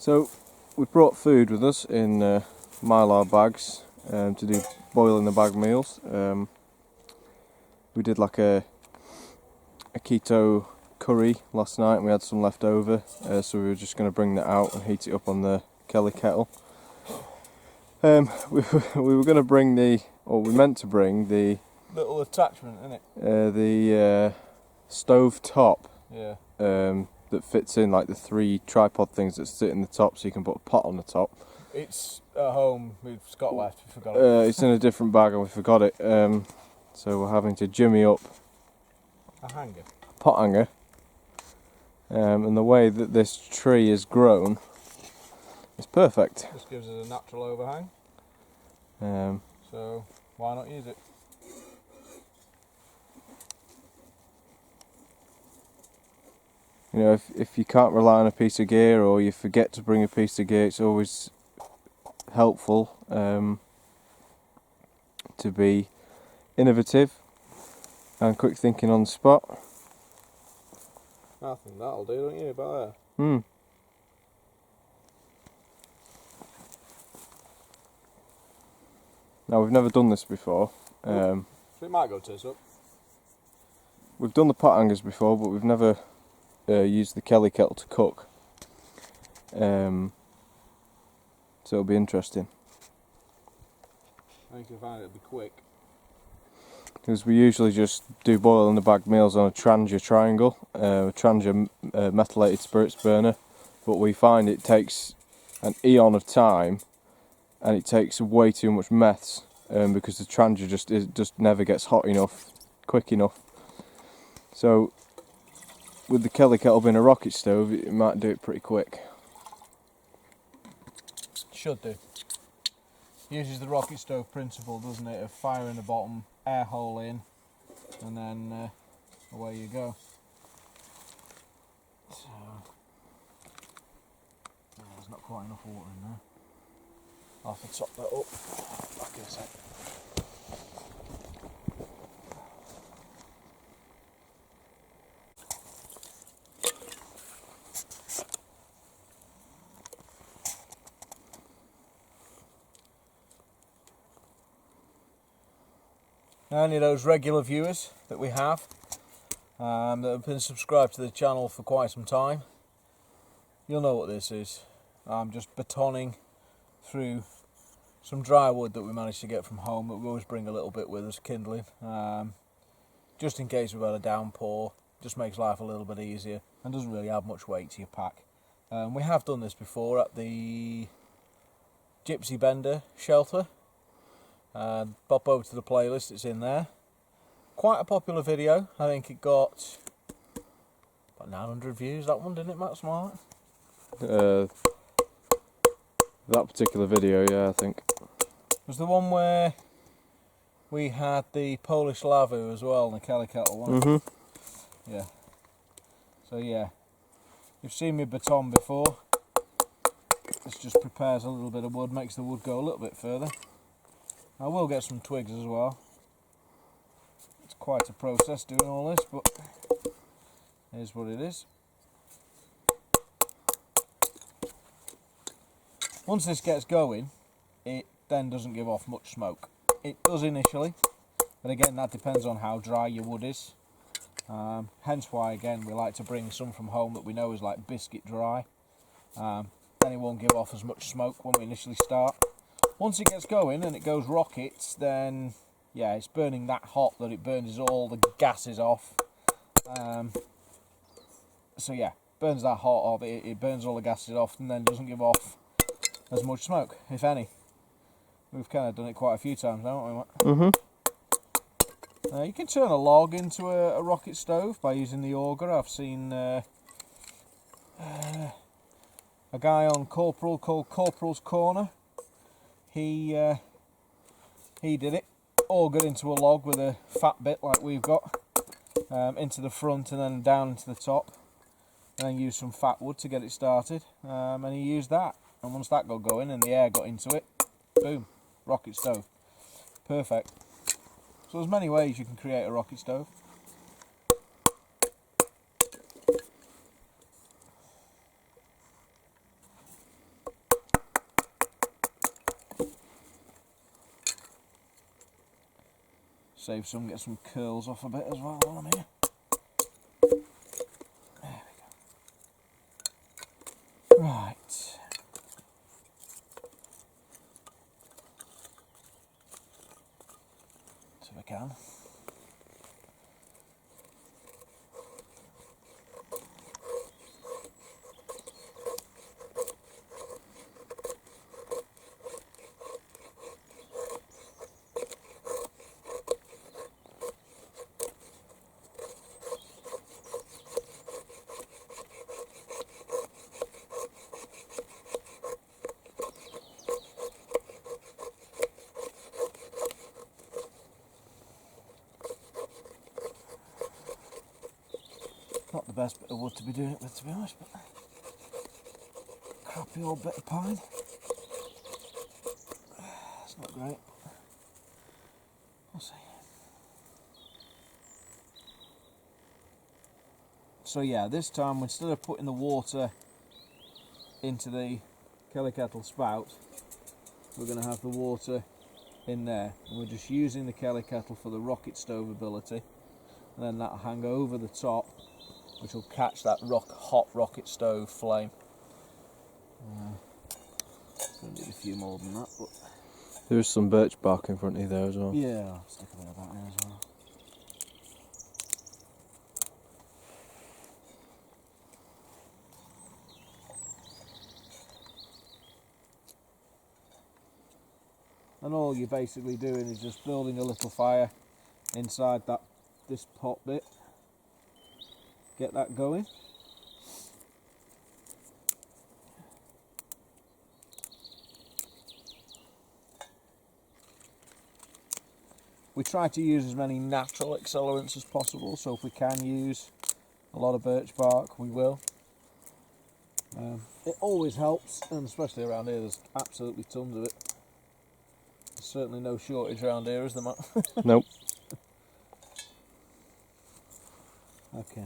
So we brought food with us in mylar bags to do boil in the bag meals. We did like a keto curry last night and we had some left over, so we were just going to bring that out and heat it up on the Kelly Kettle. We were going to bring we meant to bring the little attachment, isn't it? The stove top. Yeah. That fits in like the 3 tripod things that sit in the top, so you can put a pot on the top. It's at home. We've got left. We forgot it. It's in a different bag and we forgot it. So we're having to jimmy up a hanger, pot hanger. And the way that this tree is grown, it's perfect. This gives us a natural overhang. So why not use it? You know, if you can't rely on a piece of gear or you forget to bring a piece of gear, it's always helpful to be innovative and quick thinking on the spot. I think that'll do, don't you, about there? Now we've never done this before. So it might go tits up. We've done the pot hangers before, but we've never used the Kelly Kettle to cook. So it'll be interesting. I think you'll find it'll be quick. Because we usually just do boil in the bag meals on a Trangia triangle, a Trangia methylated spirits burner, but we find it takes an eon of time and it takes way too much meths because the Trangia just never gets hot enough, quick enough. So with the Kelly Kettle being a rocket stove, it might do it pretty quick. Should do. Uses the rocket stove principle, doesn't it, of fire in the bottom, air hole in, and then away you go. So, there's not quite enough water in there. I'll have to top that up. Back in a sec. Any of those regular viewers that we have that have been subscribed to the channel for quite some time, you'll know what this is. I'm just batoning through some dry wood that we managed to get from home, but we always bring a little bit with us, kindling, just in case we've had a downpour. Just makes life a little bit easier and doesn't really add much weight to your pack. We have done this before at the Gypsy Bender shelter. Pop over to the playlist, it's in there. Quite a popular video. I think it got about 900 views, that one, didn't it, Matt Smart? That particular video, yeah, I think. It was the one where we had the Polish Lavu as well, and the Kelly Kettle one. Mm-hmm. Yeah. So yeah, you've seen me baton before. This just prepares a little bit of wood, makes the wood go a little bit further. I will get some twigs as well. It's quite a process doing all this, but here's what it is. Once this gets going, it then doesn't give off much smoke. It does initially, but again that depends on how dry your wood is. Hence why again we like to bring some from home that we know is like biscuit dry. Then it won't give off as much smoke when we initially start. Once it gets going and it goes rockets, then yeah, it's burning that hot that it burns all the gases off. So yeah, burns that hot off, it burns all the gases off and then doesn't give off as much smoke, if any. We've kind of done it quite a few times now, haven't we, Matt? Mm-hmm. You can turn a log into a rocket stove by using the auger. I've seen a guy on Corporal called Corporal's Corner. He did it, augered into a log with a fat bit like we've got, into the front and then down into the top, and then used some fat wood to get it started, and he used that, and once that got going and the air got into it, boom, rocket stove, perfect. So there's many ways you can create a rocket stove. Save some, get some curls off a bit as well while I'm here. There we go. Right. So I can. Not the best bit of wood to be doing it with, to be honest, but crappy old bit of pine. It's not great. We'll see. So yeah, this time instead of putting the water into the Kelly Kettle spout, we're going to have the water in there. And we're just using the Kelly Kettle for the rocket stove ability, and then that'll hang over the top, which will catch that hot rocket stove flame. Gonna need a few more than that, but There's some birch bark in front of you there as well. yeah, I'll stick a bit of that in as well. And all you're basically doing is just building a little fire inside this pot bit. Get that going. We try to use as many natural accelerants as possible, so if we can use a lot of birch bark, we will. It always helps, and especially around here, there's absolutely tons of it. There's certainly no shortage around here, is there, Matt? Nope. Okay.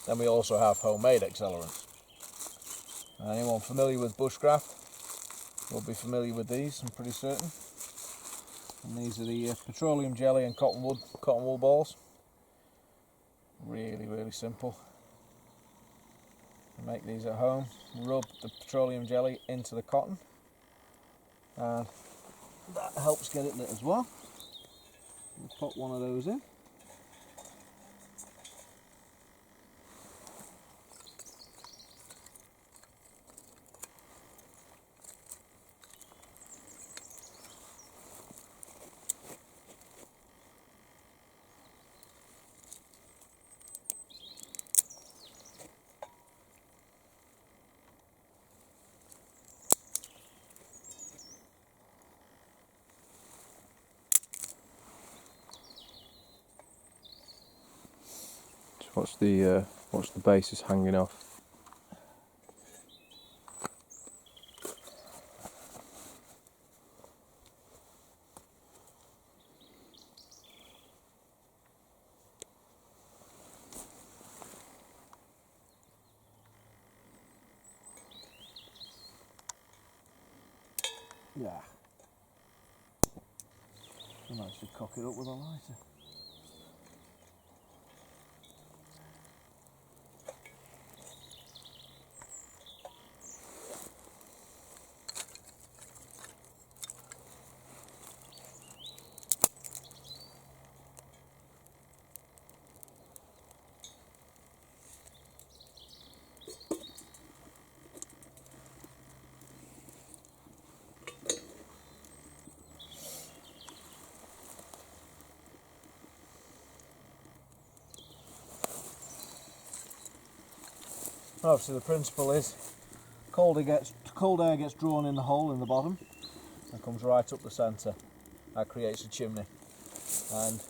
Then we also have homemade accelerants. Anyone familiar with bushcraft will be familiar with these, I'm pretty certain. And these are the petroleum jelly and cotton wool balls. Really, really simple. You make these at home, rub the petroleum jelly into the cotton, and that helps get it lit as well. We'll pop one of those in. Watch the bases hanging off. Yeah. I might actually cock it up with a lighter. Obviously the principle is cold air gets drawn in the hole in the bottom and comes right up the centre. That creates a chimney, and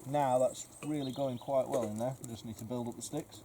now that's really going quite well in there. We just need to build up the sticks.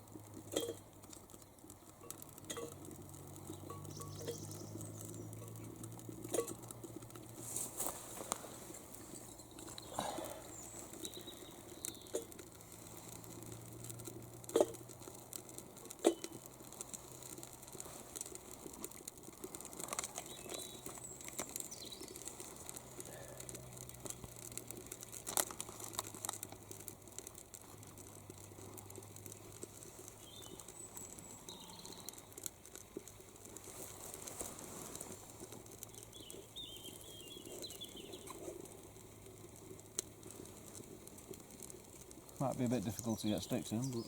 Might be a bit difficult to get sticks in, but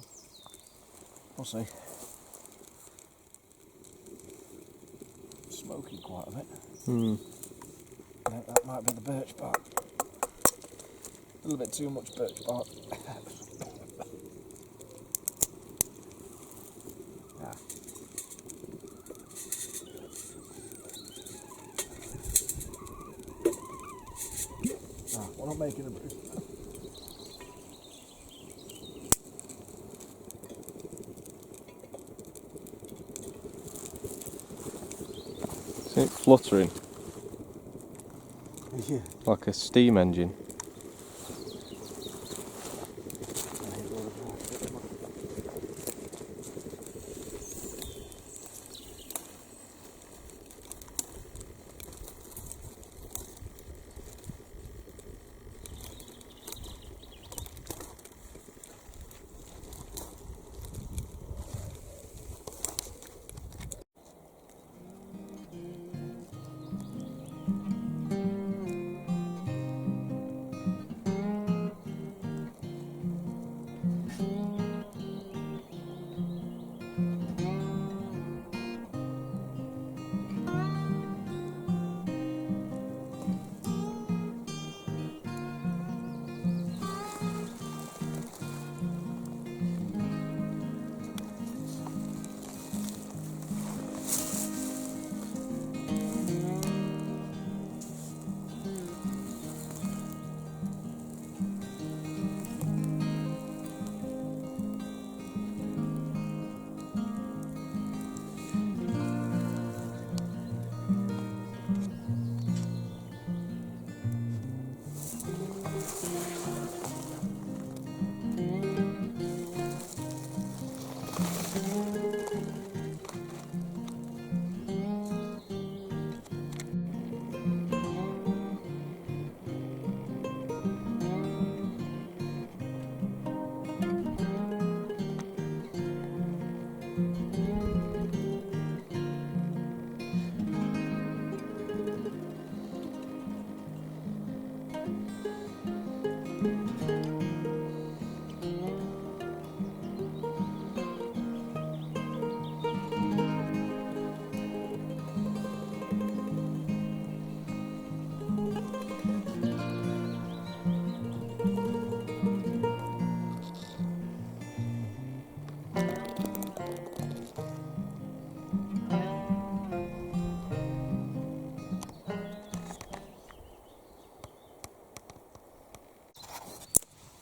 we'll see. Smoking quite a bit. I think that might be the birch bark. A little bit too much birch bark. We're not making a brew. See it fluttering Yeah. like a steam engine.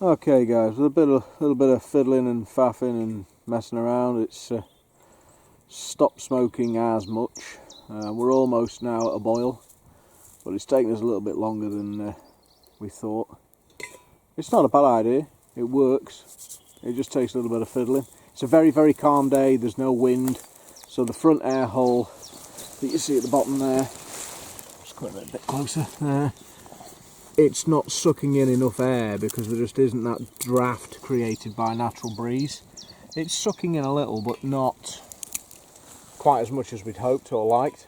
Okay guys, with a little bit of fiddling and faffing and messing around, it's stopped smoking as much. We're almost now at a boil, but it's taken us a little bit longer than we thought. It's not a bad idea, it works, it just takes a little bit of fiddling. It's a very, very calm day, there's no wind, so the front air hole that you see at the bottom there, just come a bit closer there, it's not sucking in enough air because there just isn't that draft created by natural breeze. It's sucking in a little, but not quite as much as we'd hoped or liked.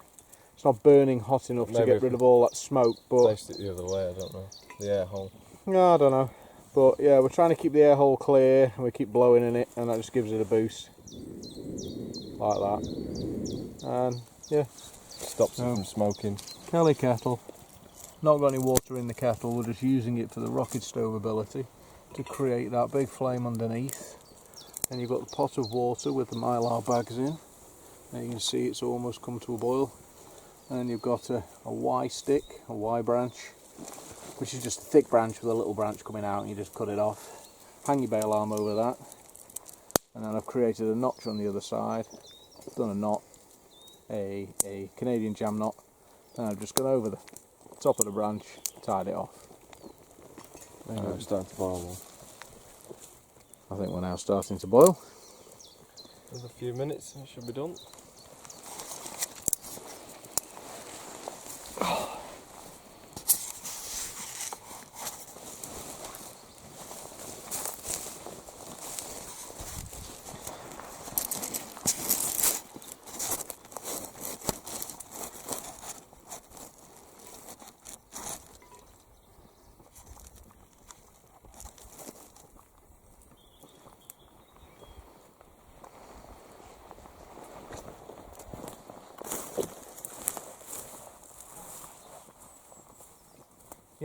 It's not burning hot enough to get rid of all that smoke. But Placed it the other way, I don't know. The air hole. No, I don't know. But yeah, we're trying to keep the air hole clear and we keep blowing in it, and that just gives it a boost. Like that. And yeah. Stops it from smoking. Kelly Kettle. Not got any water in the kettle, we're just using it for the rocket stove ability to create that big flame underneath. And you've got the pot of water with the mylar bags in, and you can see it's almost come to a boil. And you've got a Y stick, a Y branch, which is just a thick branch with a little branch coming out, and you just cut it off. Hang your bail arm over that, and then I've created a notch on the other side, done a knot, a Canadian jam knot, and I've just gone over the top of the branch, tied it off. It's starting to boil. I think we're now starting to boil. There's a few minutes and it should be done.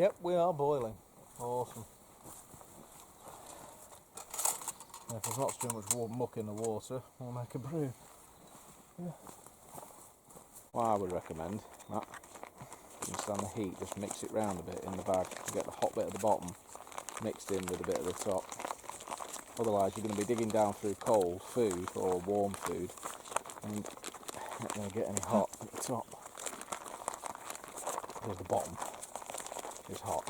Yep, we are boiling. Awesome. If there's not too much muck in the water, we'll make a brew. Yeah. Well, I would recommend that. You stand the heat, just mix it round a bit in the bag to get the hot bit at the bottom mixed in with a bit at the top. Otherwise you're going to be digging down through cold food or warm food and not going to get any hot at the top. Because the bottom is hot.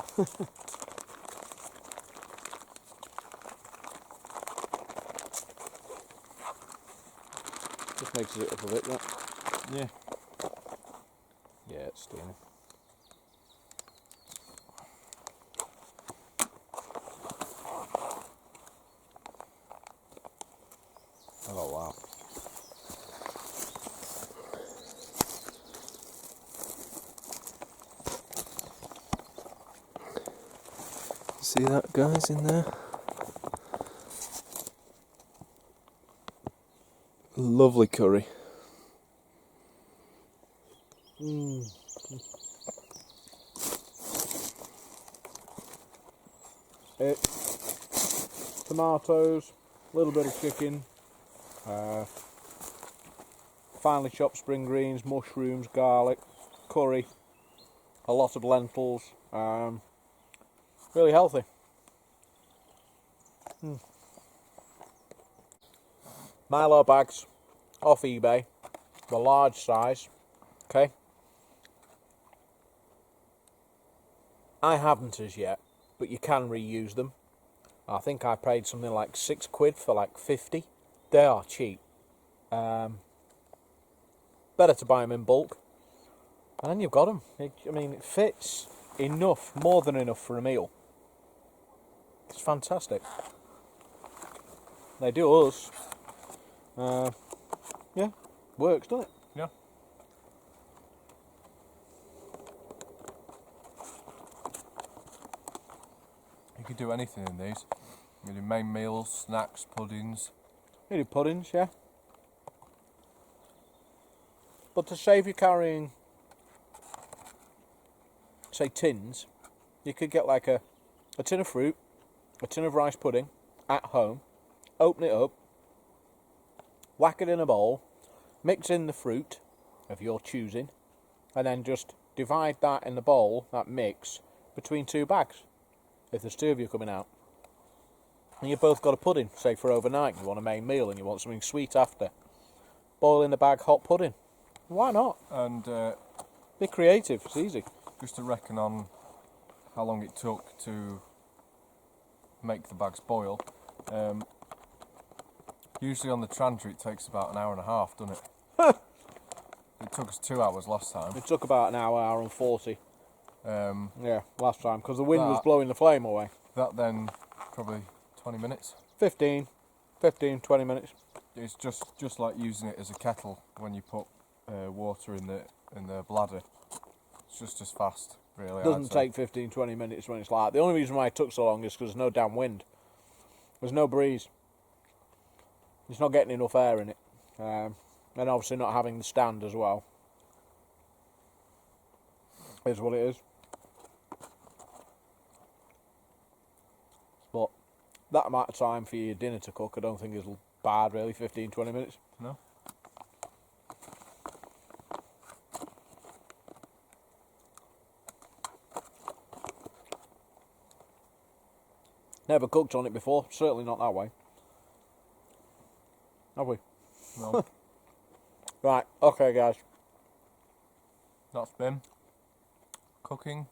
Just mixes it up a bit, right? Yeah. Yeah, it's steaming. Oh wow. See that, guys, in there? Lovely curry. It's tomatoes, a little bit of chicken, finely chopped spring greens, mushrooms, garlic, curry, a lot of lentils, really healthy. Milo bags off eBay, the large size, okay. I haven't as yet, but you can reuse them. I think I paid something like £6 for like 50. They are cheap. Better to buy them in bulk. And then you've got them. I mean, it fits enough, more than enough for a meal. It's fantastic. They do us. Yeah, works, doesn't it? Yeah. You could do anything in these. You can do main meals, snacks, puddings. You do puddings, yeah. But to save you carrying, say, tins, you could get like a tin of fruit, a tin of rice pudding at home, open it up, whack it in a bowl, mix in the fruit of your choosing, and then just divide that in the bowl, that mix, between two bags, if there's two of you coming out. And you've both got a pudding, say for overnight, you want a main meal and you want something sweet after. Boil in the bag hot pudding. Why not? And Be creative, it's easy. just to reckon on how long it took to make the bags boil, usually on the tranter it takes about an hour and a half, doesn't it? It took us 2 hours last time. It took about an hour and 40. Yeah, last time, because the wind was That- blowing the flame away. That then probably 20 minutes. 15, 20 minutes. It's just like using it as a kettle when you put water in the bladder. It's just as fast, really. It doesn't take 15, 20 minutes when it's like. The only reason why it took so long is because there's no damn wind. There's no breeze. It's not getting enough air in it. And obviously not having the stand as well. Is what it is. But that amount of time for your dinner to cook, I don't think is bad, really. 15, 20 minutes. No. Never cooked on it before. Certainly not that way. Have we? No. Right. Okay, guys. That's been cooking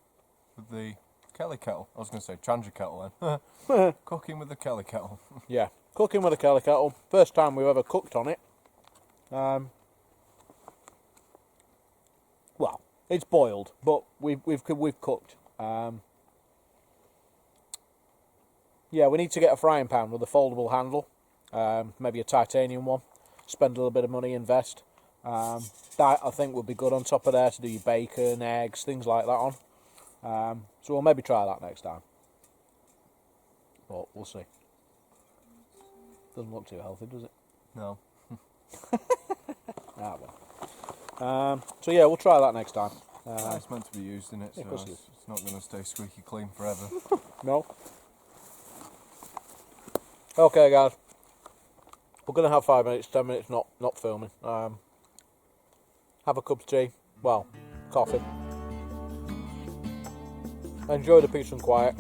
with the Kelly Kettle. I was going to say Trangia Kettle then. Cooking with the Kelly Kettle. Yeah. Cooking with a Kelly Kettle. First time we've ever cooked on it. Well, it's boiled, but we've cooked. Yeah, we need to get a frying pan with a foldable handle, maybe a titanium one. Spend a little bit of money, invest. That I think would be good on top of there to do your bacon, eggs, things like that on. So we'll maybe try that next time. But we'll see. Doesn't look too healthy, does it? No. Ah, well. So yeah, we'll try that next time. It's meant to be used in it, so of course it it's not going to stay squeaky clean forever. No. Okay, guys. We're going to have 5 minutes, 10 minutes not filming. Have a cup of tea. Well, coffee. Enjoy the peace and quiet.